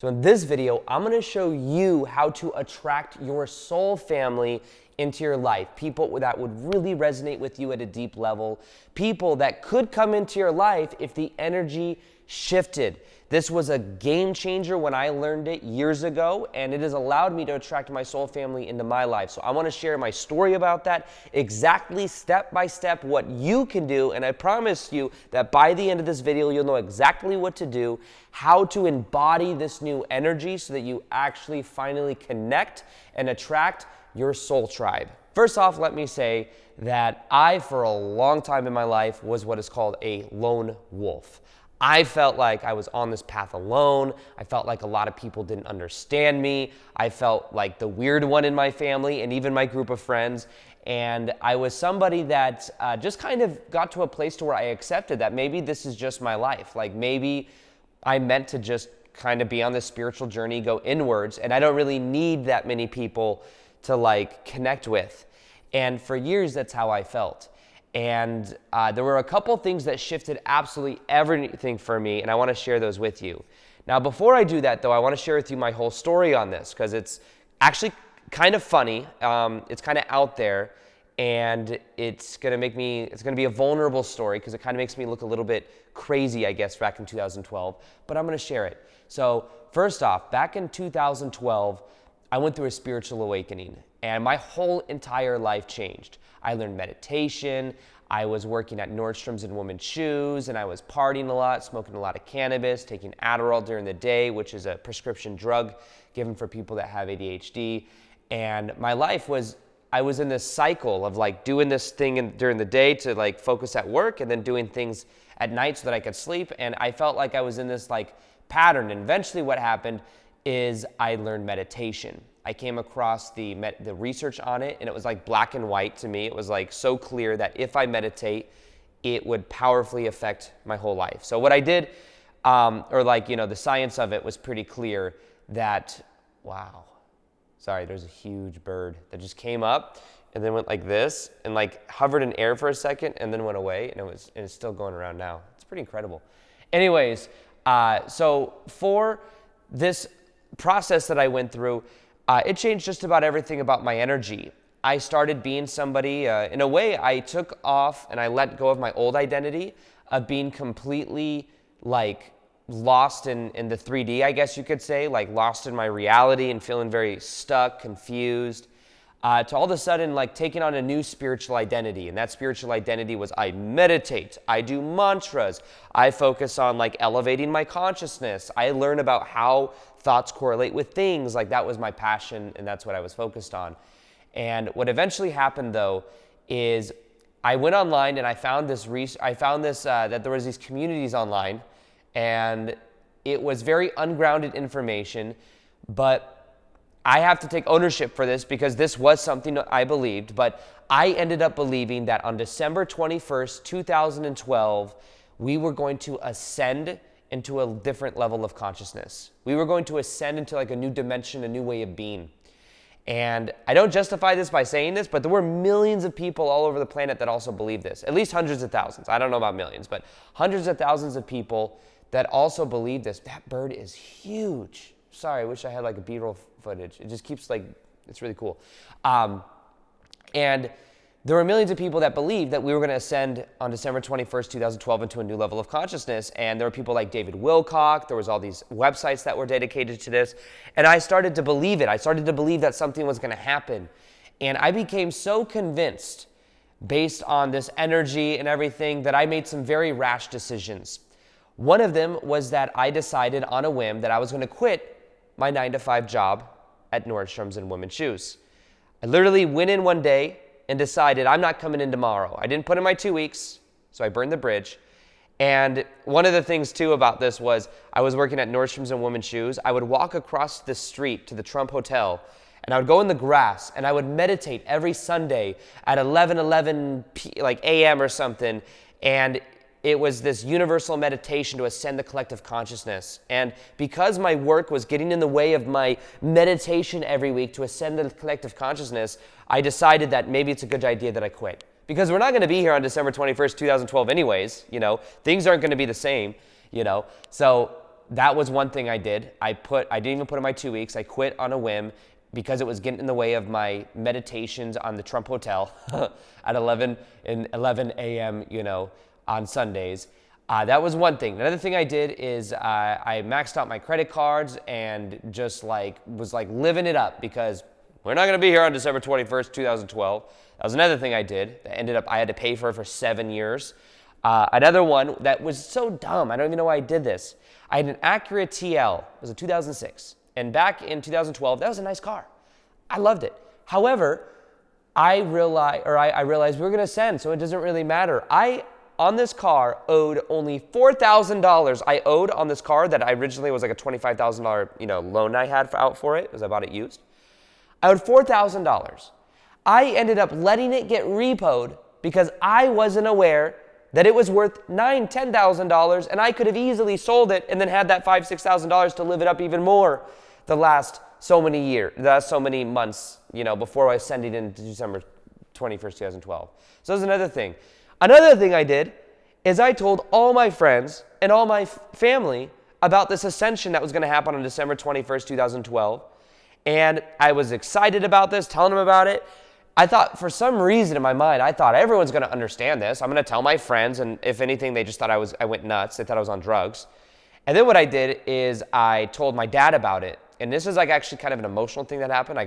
So in this video, I'm gonna show you how to attract your soul family into your life. People that would really resonate with you at a deep level. People that could come into your life if the energy shifted. This was a game changer when I learned it years ago, and it has allowed me to attract my soul family into my life. So I want to share my story about that, exactly step by step what you can do, and I promise you that by the end of this video, you'll know exactly what to do, how to embody this new energy so that you actually finally connect and attract your soul tribe. First off, let me say that I, for a long time in my life, was what is called a lone wolf. I felt like I was on this path alone. I felt like a lot of people didn't understand me. I felt like the weird one in my family and even my group of friends. And I was somebody that just kind of got to a place to where I accepted that maybe this is just my life. Like maybe I meant to just kind of be on this spiritual journey, go inwards, and I don't really need that many people to like connect with. And for years, that's how I felt. And there were a couple things that shifted absolutely everything for me, and I want to share those with you. Now, before I do that, though, I want to share with you my whole story on this, because it's actually kind of funny. It's kind of out there, and it's going to be a vulnerable story, because it kind of makes me look a little bit crazy, I guess, back in 2012, but I'm going to share it. So, first off, back in 2012, I went through a spiritual awakening, and my whole entire life changed. I learned meditation, I was working at Nordstrom's in women's shoes, and I was partying a lot, smoking a lot of cannabis, taking Adderall during the day, which is a prescription drug given for people that have ADHD. And my life was, I was in this cycle of like doing this thing during the day to like focus at work, and then doing things at night so that I could sleep. And I felt like I was in this like pattern. And eventually what happened is I learned meditation. I came across the research on it, and it was like black and white to me. It was like so clear that if I meditate, it would powerfully affect my whole life. So what I did, the science of it was pretty clear that, wow, sorry, there's a huge bird that just came up and then went like this and like hovered in air for a second and then went away, and it's still going around now. It's pretty incredible. Anyways, so for this process that I went through, it changed just about everything about my energy. I started being somebody, in a way, I took off and I let go of my old identity of being completely like lost in the 3D, I guess you could say, like lost in my reality and feeling very stuck, confused, to all of a sudden like taking on a new spiritual identity. And that spiritual identity was I meditate, I do mantras, I focus on like elevating my consciousness, I learn about how thoughts correlate with things. Like that was my passion, and that's what I was focused on. And what eventually happened though is I went online and I found this that there was these communities online, and it was very ungrounded information, but I have to take ownership for this because this was something that I believed. But I ended up believing that on December 21st, 2012, we were going to ascend into a different level of consciousness. We were going to ascend into like a new dimension, a new way of being. And I don't justify this by saying this, but there were millions of people all over the planet that also believed this. At least hundreds of thousands. I don't know about millions, but hundreds of thousands of people that also believed this. That bird is huge. Sorry, I wish I had like a B-roll footage. It just keeps like, it's really cool. And there were millions of people that believed that we were going to ascend on December 21st, 2012 into a new level of consciousness. And there were people like David Wilcock. There was all these websites that were dedicated to this. And I started to believe it. I started to believe that something was going to happen. And I became so convinced based on this energy and everything that I made some very rash decisions. One of them was that I decided on a whim that I was going to quit my 9-to-5 job at Nordstrom's in women's shoes. I literally went in one day and decided I'm not coming in tomorrow. I didn't put in my 2 weeks, so I burned the bridge. And one of the things too about this was I was working at Nordstrom's in women's shoes. I would walk across the street to the Trump Hotel, and I would go in the grass and I would meditate every Sunday at 11 a.m. or something. And it was this universal meditation to ascend the collective consciousness. And because my work was getting in the way of my meditation every week to ascend the collective consciousness, I decided that maybe it's a good idea that I quit. Because we're not going to be here on December 21st, 2012 anyways, things aren't going to be the same, So that was one thing I did. I didn't even put in my 2 weeks. I quit on a whim because it was getting in the way of my meditations on the Trump Hotel at 11 a.m., on Sundays. That was one thing. Another thing I did is I maxed out my credit cards and just was living it up because we're not going to be here on December 21st, 2012. That was another thing I did. That I had to pay for 7 years. Another one that was so dumb. I don't even know why I did this. I had an Acura TL. It was a 2006. And back in 2012, that was a nice car. I loved it. However, I realized we were going to send, so it doesn't really matter. On this car, owed only $4,000. I owed on this car that I originally was like a $25,000, loan I had out for it because I bought it used. I owed $4,000. I ended up letting it get repoed because I wasn't aware that it was worth $9,000, $10,000, and I could have easily sold it and then had that $5,000, $6,000 to live it up even more the last so many months, before I was sending it in December 21st, 2012. So that's another thing. Another thing I did is I told all my friends and all my family about this ascension that was going to happen on December 21st, 2012. And I was excited about this, telling them about it. I thought, for some reason in my mind, I thought everyone's going to understand this. I'm going to tell my friends, and if anything, they just thought I went nuts. They thought I was on drugs. And then what I did is I told my dad about it. And this is actually kind of an emotional thing that happened. I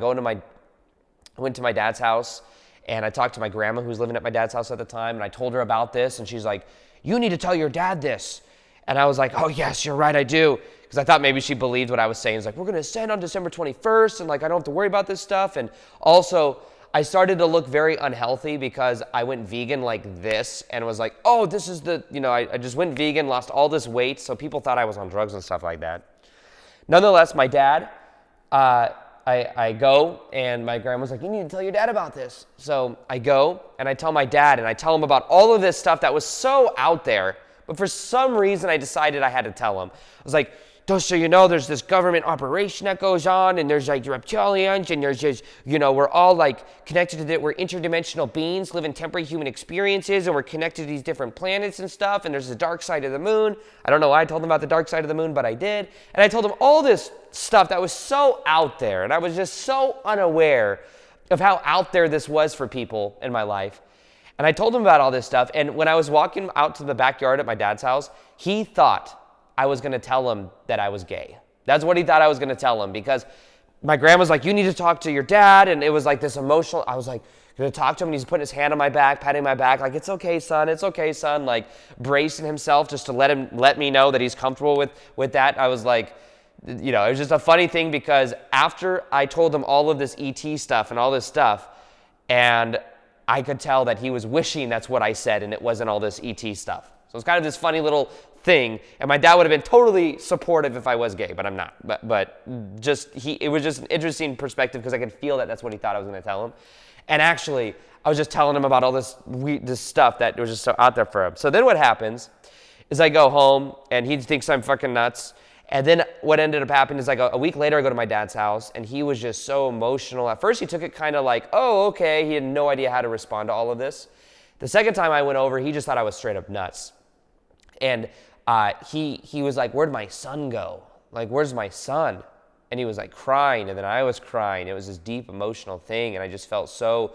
went to my dad's house, and I talked to my grandma who was living at my dad's house at the time, and I told her about this, and she's like, "You need to tell your dad this." And I was like, "Oh, yes, you're right, I do." Because I thought maybe she believed what I was saying. It's like, we're going to ascend on December 21st, and I don't have to worry about this stuff. And also, I started to look very unhealthy because I went vegan like this and was like, oh, this is I just went vegan, lost all this weight, so people thought I was on drugs and stuff like that. Nonetheless, my dad, I go, and my grandma's like, "You need to tell your dad about this." So I go, and I tell my dad, and I tell him about all of this stuff that was so out there, but for some reason, I decided I had to tell him. I was like, "Just so you know, there's this government operation that goes on, and there's reptilians, and there's just, we're all connected to that. We're interdimensional beings, living temporary human experiences, and we're connected to these different planets and stuff, and there's the dark side of the moon." I don't know why I told him about the dark side of the moon, but I did. And I told him all this stuff that was so out there, and I was just so unaware of how out there this was for people in my life. And I told him about all this stuff, and when I was walking out to the backyard at my dad's house, he thought I was going to tell him that I was gay. That's what he thought I was going to tell him, because my grandma's like, "You need to talk to your dad." And it was this emotional, I was going to talk to him, and he's putting his hand on my back, patting my back, "It's okay, son, it's okay, son," bracing himself just to let me know that he's comfortable with that. I was it was just a funny thing, because after I told him all of this ET stuff and all this stuff, and I could tell that he was wishing that's what I said and it wasn't all this ET stuff. So it's kind of this funny little thing, and my dad would have been totally supportive if I was gay, but I'm not. But it was just an interesting perspective, because I could feel that that's what he thought I was going to tell him. And actually, I was just telling him about all this stuff that was just so out there for him. So then what happens is I go home, and he thinks I'm fucking nuts. And then what ended up happening is a week later, I go to my dad's house, and he was just so emotional. At first, he took it kind of oh, okay. He had no idea how to respond to all of this. The second time I went over, he just thought I was straight up nuts. And he was like, "Where'd my son go? Where's my son?" And he was crying, and then I was crying. It was this deep emotional thing, and I just felt so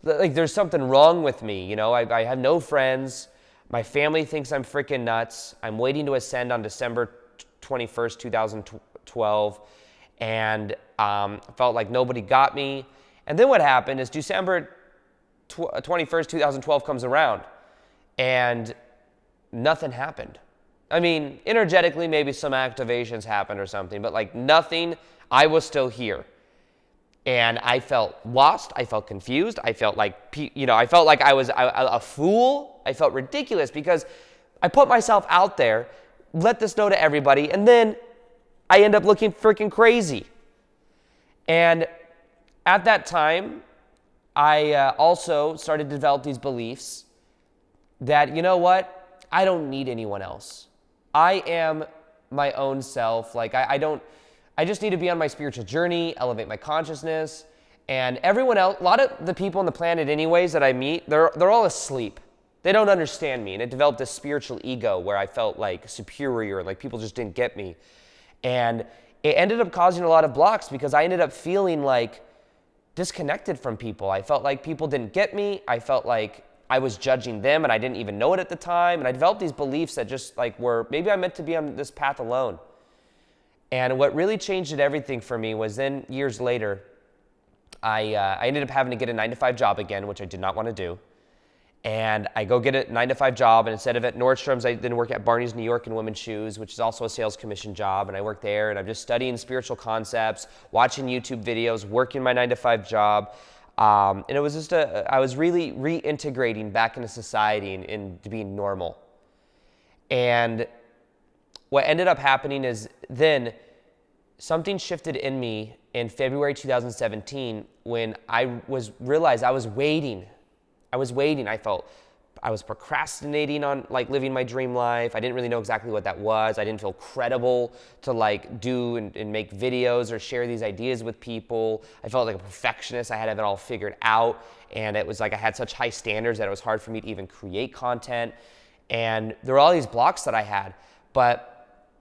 there's something wrong with me. I have no friends. My family thinks I'm freaking nuts. I'm waiting to ascend on December 21st, 2012, and felt like nobody got me. And then what happened is December 21st, 2012 comes around, and nothing happened. I mean, energetically, maybe some activations happened or something, but nothing. I was still here. And I felt lost. I felt confused. I felt I felt like I was a fool. I felt ridiculous, because I put myself out there, let this know to everybody, and then I end up looking freaking crazy. And at that time, I also started to develop these beliefs that, you know what? I don't need anyone else. I am my own self. I just need to be on my spiritual journey, elevate my consciousness, and everyone else, a lot of the people on the planet anyways that I meet, they're all asleep. They don't understand me. And it developed this spiritual ego where I felt like superior and like people just didn't get me. And it ended up causing a lot of blocks because I ended up feeling like disconnected from people. I felt like people didn't get me. I felt like I was judging them and I didn't even know it at the time. And I developed these beliefs that just like were, maybe I'm meant to be on this path alone. And what really changed everything for me was then years later, I ended up having to get a 9-to-5 job again, which I did not want to do. And I go get a 9-to-5 job, and instead of at Nordstrom's, I then work at Barney's New York in women's shoes, which is also a sales commission job. And I work there, and I'm just studying spiritual concepts, watching YouTube videos, working my 9-to-5 job. And it was just I was really reintegrating back into society and into being normal. And what ended up happening is then something shifted in me in February 2017 when I realized I was waiting. I felt I was procrastinating on like living my dream life. I didn't really know exactly what that was. I didn't feel credible to like do and make videos or share these ideas with people. I felt like a perfectionist. I had to have it all figured out. And it was like I had such high standards that it was hard for me to even create content. And there were all these blocks that I had. But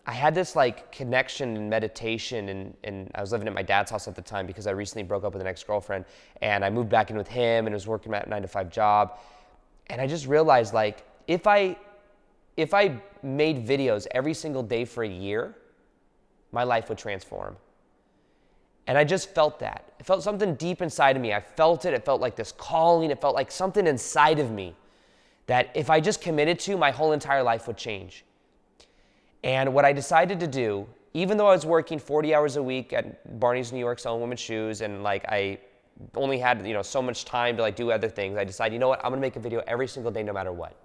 I had this like connection and meditation, and I was living at my dad's house at the time because I recently broke up with an ex-girlfriend, and I moved back in with him and was working at a 9-to-5 job. And I just realized like if I made videos every single day for a year, my life would transform. And I just felt that. I felt something deep inside of me. I felt it. It felt like this calling. It felt like something inside of me that if I just committed to, my whole entire life would change. And what I decided to do, even though I was working 40 hours a week at Barney's New York selling women's shoes, and like I only had so much time to like do other things, I decided, you know what, I'm gonna make a video every single day no matter what.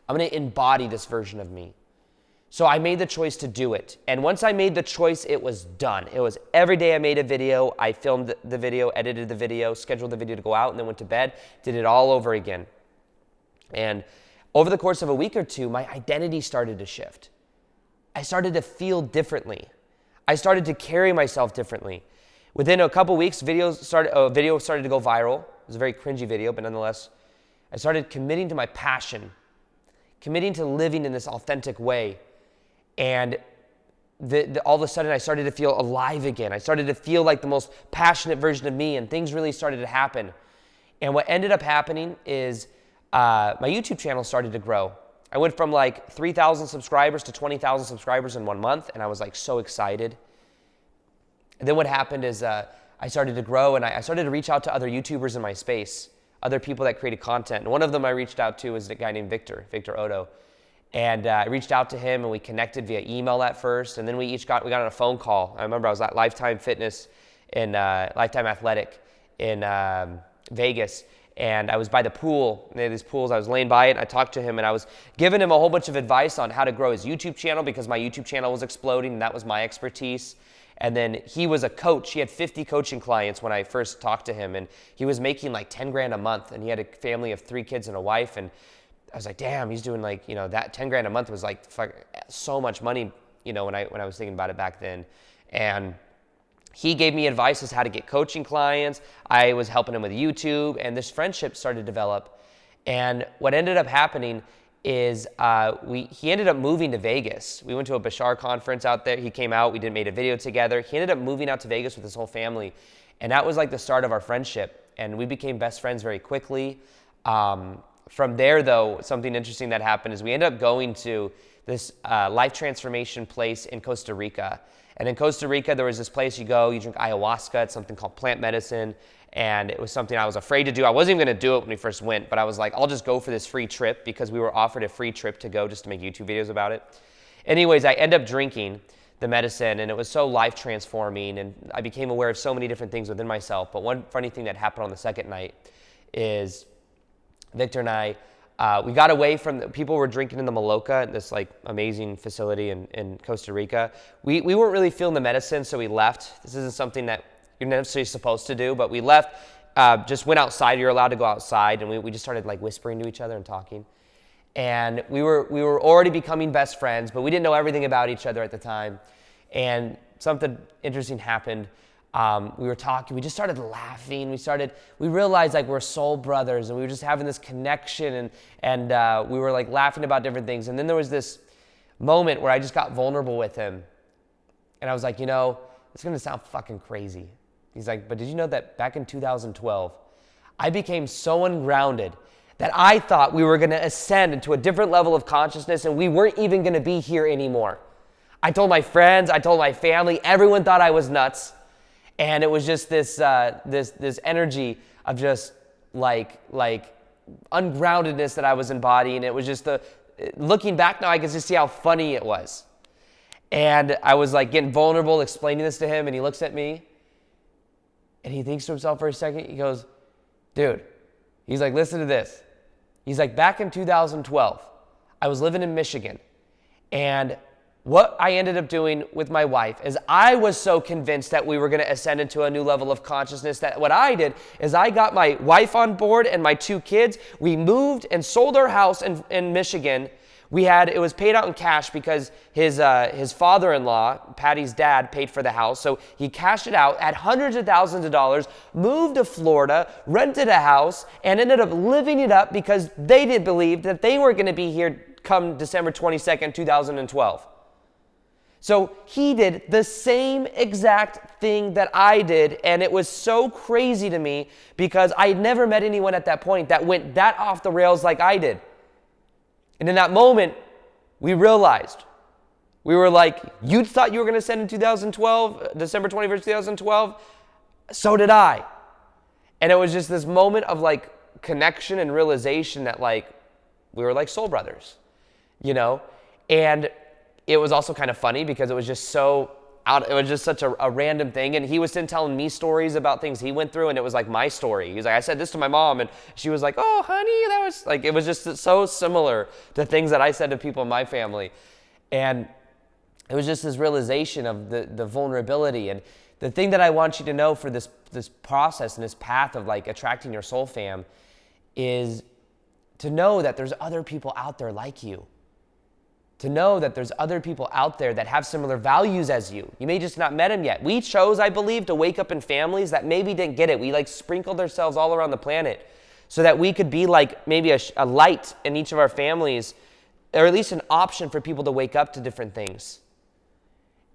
I'm gonna embody this version of me. So I made the choice to do it. And once I made the choice, it was done. It was every day I made a video, I filmed the video, edited the video, scheduled the video to go out, and then went to bed, did it all over again. And over the course of a week or two, my identity started to shift. I started to feel differently. I started to carry myself differently. Within a couple weeks, a video started to go viral. It was a very cringy video, but nonetheless, I started committing to my passion, committing to living in this authentic way. And all of a sudden, I started to feel alive again. I started to feel like the most passionate version of me, and things really started to happen. And what ended up happening is my YouTube channel started to grow. I went from like 3,000 subscribers to 20,000 subscribers in 1 month, and I was like so excited. And then what happened is I started to grow, and I started to reach out to other YouTubers in my space, other people that created content. And one of them I reached out to was a guy named Victor Odo. And I reached out to him, and we connected via email at first, and then we got on a phone call. I remember I was at Lifetime Fitness in Lifetime Athletic in Vegas. And I was by the pool, and they had these pools. I was laying by it, and I talked to him, and I was giving him a whole bunch of advice on how to grow his YouTube channel because my YouTube channel was exploding, and that was my expertise. And then he was a coach. He had 50 coaching clients when I first talked to him, and he was making like 10 grand a month, and he had a family of 3 kids and a wife. And I was like, damn, he's doing like, that 10 grand a month was like so much money, when I was thinking about it back then. And he gave me advice as how to get coaching clients. I was helping him with YouTube, and this friendship started to develop. And what ended up happening is he ended up moving to Vegas. We went to a Bashar conference out there. He came out. We made a video together. He ended up moving out to Vegas with his whole family, and that was like the start of our friendship. And we became best friends very quickly. From there, though, something interesting that happened is we ended up going to this life transformation place in Costa Rica. And in Costa Rica, there was this place you go, you drink ayahuasca. It's something called plant medicine. And it was something I was afraid to do. I wasn't even going to do it when we first went, but I was like, I'll just go for this free trip because we were offered a free trip to go just to make YouTube videos about it. Anyways, I ended up drinking the medicine, and it was so life transforming, and I became aware of so many different things within myself. But one funny thing that happened on the second night is Victor and I, we got away from people were drinking in the Maloca, this like amazing facility in Costa Rica. We weren't really feeling the medicine, so we left. This isn't something that you're necessarily supposed to do, but we left, just went outside. You're allowed to go outside, and we just started like whispering to each other and talking. And we were already becoming best friends, but we didn't know everything about each other at the time. And something interesting happened. we were talking, we just started laughing. We realized like we're soul brothers, and we were just having this connection, and we were like laughing about different things. And then there was this moment where I just got vulnerable with him. And I was like, it's going to sound fucking crazy. He's like, but did you know that back in 2012, I became so ungrounded that I thought we were going to ascend into a different level of consciousness and we weren't even going to be here anymore. I told my friends, I told my family, everyone thought I was nuts. And it was just this energy of just like ungroundedness that I was embodying. It was just looking back now, I can just see how funny it was. And I was like getting vulnerable, explaining this to him, and he looks at me and he thinks to himself for a second. He goes, dude, he's like, listen to this. He's like, back in 2012, I was living in Michigan, and what I ended up doing with my wife is I was so convinced that we were going to ascend into a new level of consciousness that what I did is I got my wife on board and my 2 kids. We moved and sold our house in Michigan. It was paid out in cash because his father-in-law, Patty's dad, paid for the house. So he cashed it out, had hundreds of thousands of dollars, moved to Florida, rented a house, and ended up living it up because they did believe that they were going to be here come December 22nd, 2012. So he did the same exact thing that I did, and it was so crazy to me because I had never met anyone at that point that went that off the rails like I did. And in that moment, we realized, we were like, you thought you were going to ascend in 2012, December 21st, 2012? So did I. And it was just this moment of like connection and realization that like we were like soul brothers, And it was also kind of funny because it was just such a random thing. And he was then telling me stories about things he went through, and it was like my story. He was like, I said this to my mom, and she was like, oh, honey, that was like, it was just so similar to things that I said to people in my family. And it was just this realization of the vulnerability. And the thing that I want you to know for this process and this path of like attracting your soul fam is to know that there's other people out there like you. To know that there's other people out there that have similar values as you. You may just not met them yet. We chose, I believe, to wake up in families that maybe didn't get it. We like sprinkled ourselves all around the planet so that we could be like maybe a light in each of our families, or at least an option for people to wake up to different things.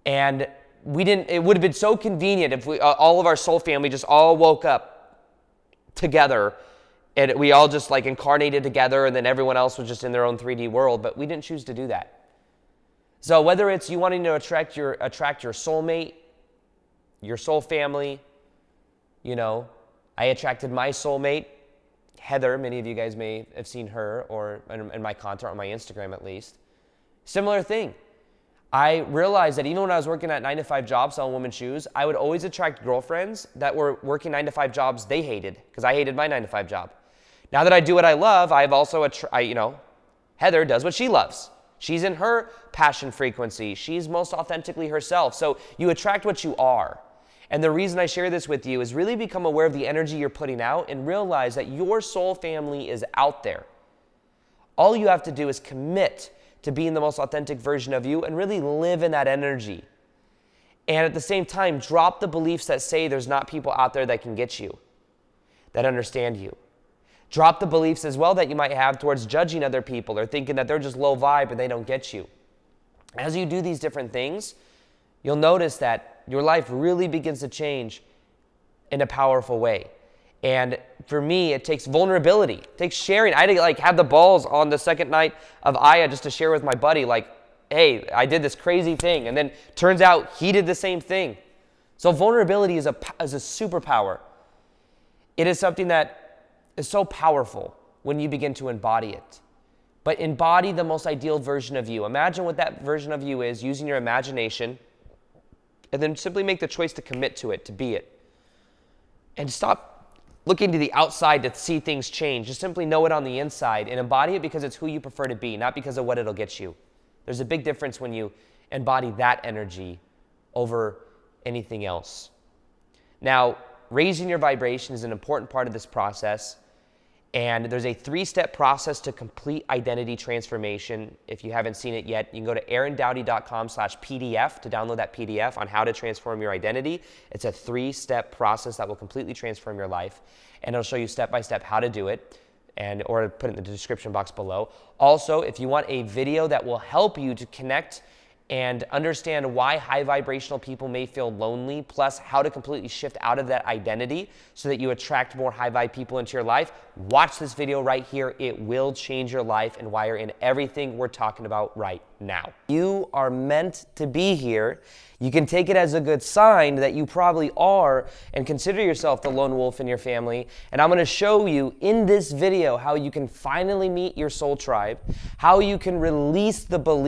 And it would have been so convenient if all of our soul family just all woke up together and we all just like incarnated together, and then everyone else was just in their own 3D world, but we didn't choose to do that. So whether it's you wanting to attract your soulmate, your soul family, I attracted my soulmate, Heather. Many of you guys may have seen her or in my content on my Instagram at least. Similar thing. I realized that even when I was working at 9-to-5 jobs selling women's shoes, I would always attract girlfriends that were working 9-to-5 jobs they hated because I hated my 9-to-5 job. Now that I do what I love, I've also, Heather does what she loves. She's in her passion frequency. She's most authentically herself. So you attract what you are. And the reason I share this with you is really become aware of the energy you're putting out and realize that your soul family is out there. All you have to do is commit to being the most authentic version of you and really live in that energy. And at the same time, drop the beliefs that say there's not people out there that can get you, that understand you. Drop the beliefs as well that you might have towards judging other people or thinking that they're just low vibe and they don't get you. As you do these different things, you'll notice that your life really begins to change in a powerful way. And for me, it takes vulnerability. It takes sharing. I had to have the balls on the second night of Aya just to share with my buddy, like, hey, I did this crazy thing. And then turns out he did the same thing. So vulnerability is a superpower. It is something that is so powerful when you begin to embody it. But embody the most ideal version of you. Imagine what that version of you is using your imagination, and then simply make the choice to commit to it, to be it. And stop looking to the outside to see things change. Just simply know it on the inside and embody it because it's who you prefer to be, not because of what it'll get you. There's a big difference when you embody that energy over anything else. Now, raising your vibration is an important part of this process. And there's a 3-step process to complete identity transformation. If you haven't seen it yet, you can go to aarondowdy.com/PDF to download that PDF on how to transform your identity. It's a 3-step process that will completely transform your life. And it'll show you step-by-step how to do it, or put it in the description box below. Also, if you want a video that will help you to connect and understand why high vibrational people may feel lonely, plus how to completely shift out of that identity so that you attract more high vibe people into your life, watch this video right here. It will change your life and wire in everything we're talking about right now. You are meant to be here. You can take it as a good sign that you probably are and consider yourself the lone wolf in your family. And I'm going to show you in this video how you can finally meet your soul tribe, how you can release the belief